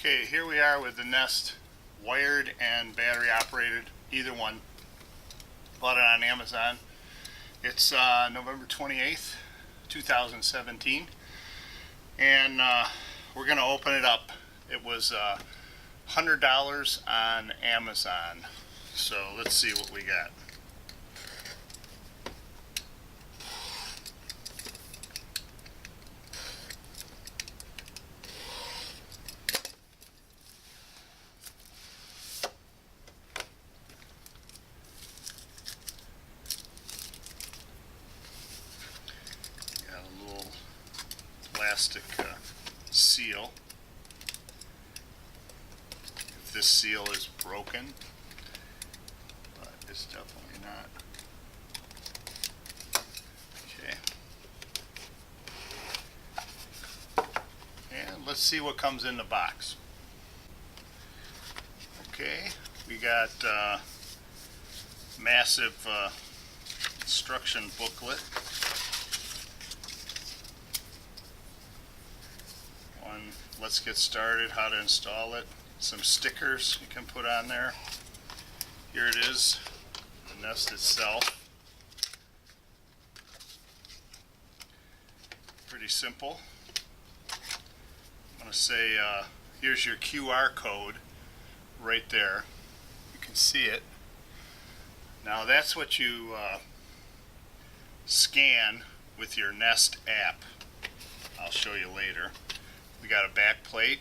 Okay, here we are with the Nest wired and battery operated, either one. Bought it on Amazon. It's November 28th, 2017, and we're going to open it up. It was $100 on Amazon, so let's see what we got. Plastic seal. If this seal is broken, but it's definitely not. Okay. And let's see what comes in the box. Okay, we got massive instruction booklet. Let's get started, how to install it. Some stickers you can put on there. Here it is, the Nest itself. Pretty simple. I'm going to say here's your QR code right there. You can see it. Now that's what you scan with your Nest app. I'll show you later. We got a back plate,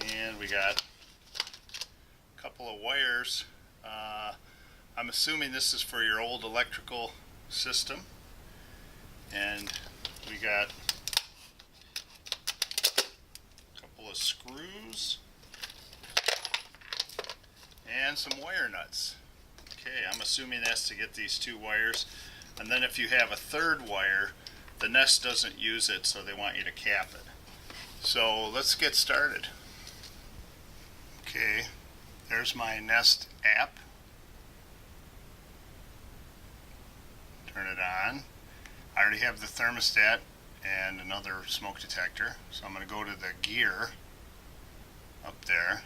and we got a couple of wires. I'm assuming this is for your old electrical system. And we got a couple of screws and some wire nuts. Okay, I'm assuming that's to get these two wires. And then if you have a third wire, the Nest doesn't use it, so they want you to cap it. So let's get started. Okay, there's my Nest app. Turn it on. I already have the thermostat and another smoke detector, so I'm going to go to the gear up there.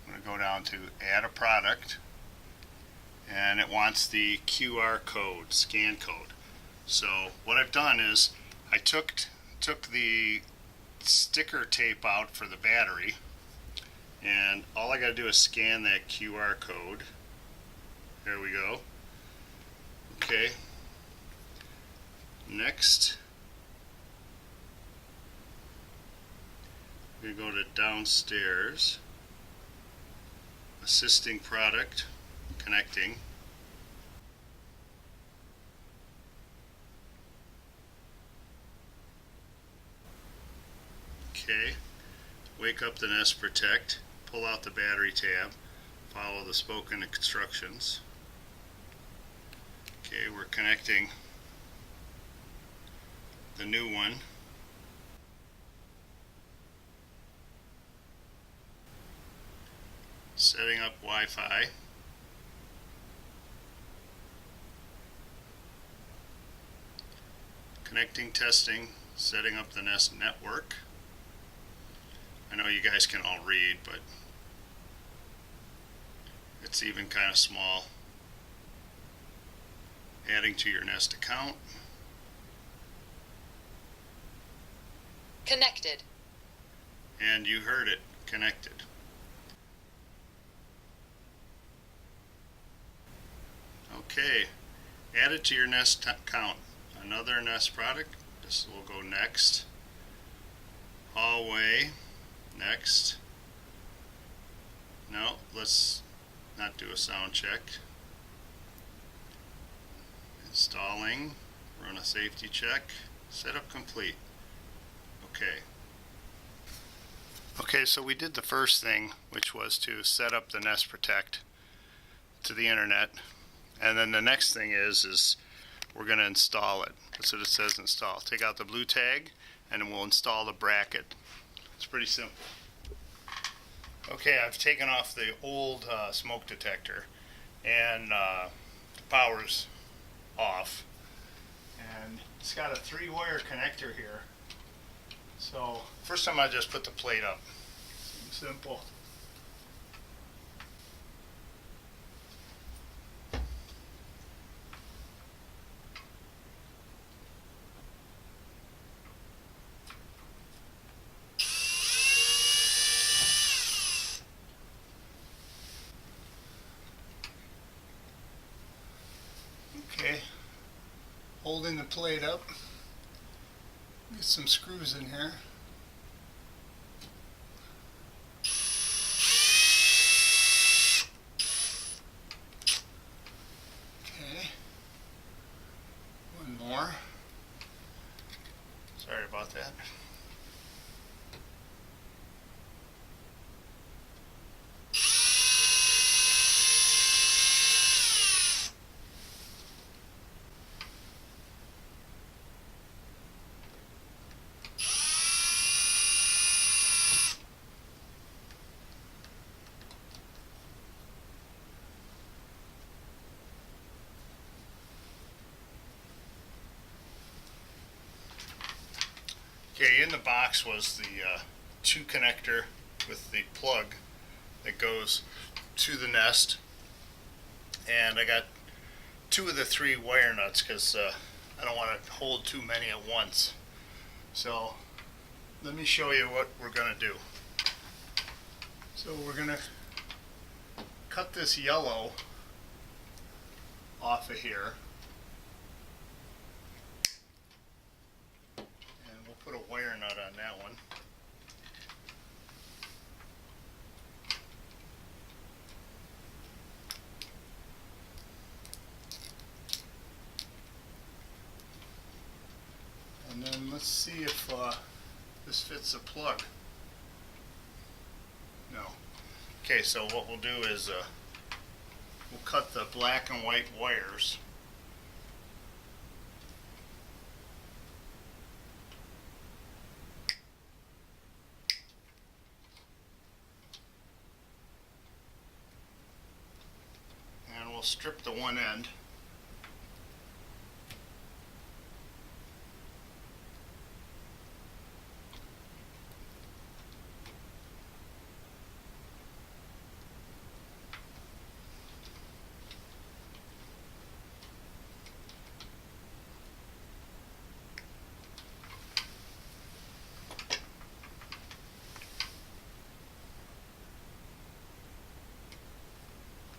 I'm going to go down to add a product, and it wants the QR code, scan code. So what I've done is I took the sticker tape out for the battery, and all I got to do is scan that QR code. There we go. Okay. Next, we're going to go to downstairs, assisting product, connecting. Okay, wake up the Nest Protect, pull out the battery tab, follow the spoken instructions. Okay, we're connecting the new one. Setting up Wi-Fi. Connecting, testing, setting up the Nest network. I know you guys can all read, but it's even kind of small. Adding to your Nest account. Connected. And you heard it, connected. Okay, add it to your Nest account. Another Nest product. This will go next. Hallway. Next. No, let's not do a sound check. Installing. Run a safety check. Setup complete. Okay. Okay, so we did the first thing, which was to set up the Nest Protect to the internet. And then the next thing is we're going to install it. That's what it says, install. Take out the blue tag, and then we'll install the bracket. It's pretty simple. Okay, I've taken off the old smoke detector, and the power's off. And it's got a 3-wire connector here. So So first time I just put the plate up. Simple. Okay, holding the plate up, get some screws in here. Okay, one more. Sorry about that. Okay, in the box was the 2 connector with the plug that goes to the nest, and I got 2 of the 3 wire nuts because I don't want to hold too many at once. So let me show you what we're going to do. So we're going to cut this yellow off of here. Put a wire nut on that one. And then let's see if this fits the plug. No. Okay, so what we'll do is we'll cut the black and white wires. And we'll strip the one end.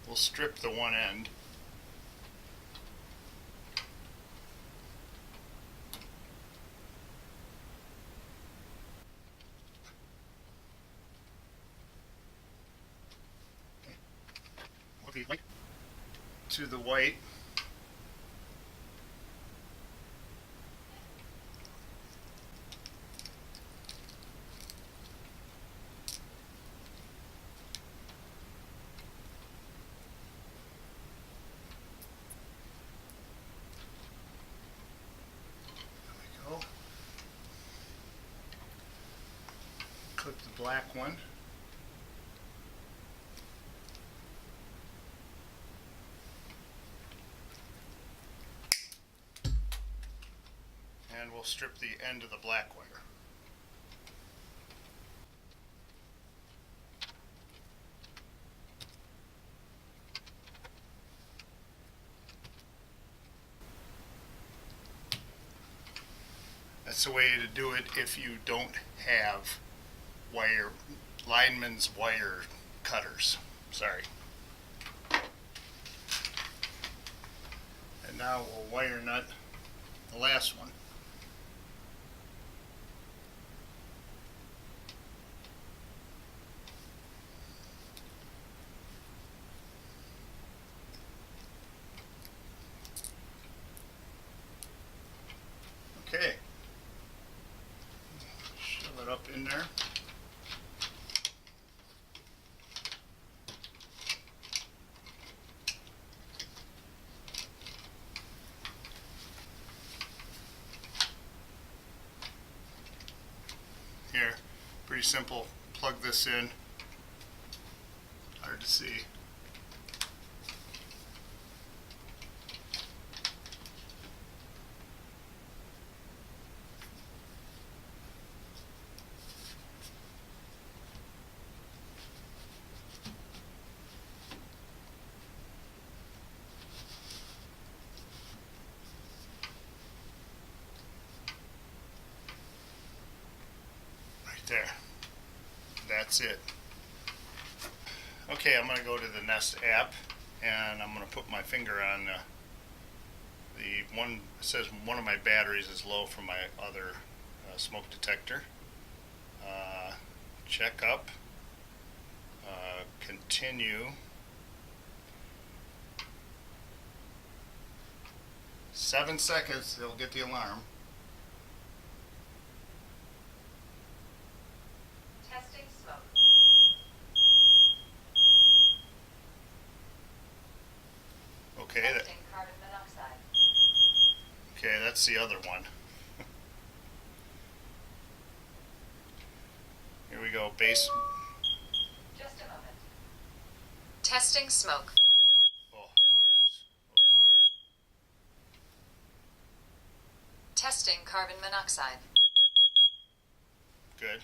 We'll strip the one end. To the white. Clip the black one. And we'll strip the end of the black wire. That's the way to do it if you don't have lineman's wire cutters. Sorry. And now we'll wire nut the last one. Okay. Shove it up in there. Here, pretty simple. Plug this in. Hard to see. There. That's it. Okay, I'm going to go to the Nest app, and I'm going to put my finger on the one. It says one of my batteries is low from my other smoke detector. Check up. Continue. 7 seconds, they'll get the alarm. Testing smoke. Okay, Testing carbon monoxide. okay, that's the other one. Here we go, base. Just a moment. Testing smoke. Oh, jeez. Testing carbon monoxide. Okay, good.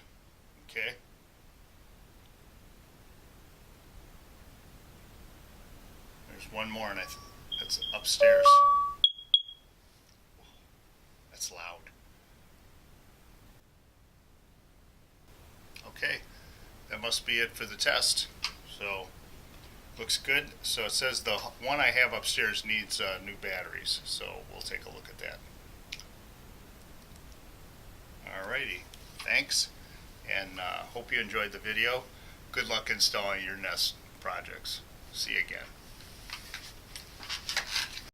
Okay. There's one more, and that's upstairs. That's loud. Okay, that must be it for the test. So, looks good. So it says the one I have upstairs needs new batteries. So we'll take a look at that. Alrighty, thanks, and hope you enjoyed the video. Good luck installing your Nest projects. See you again.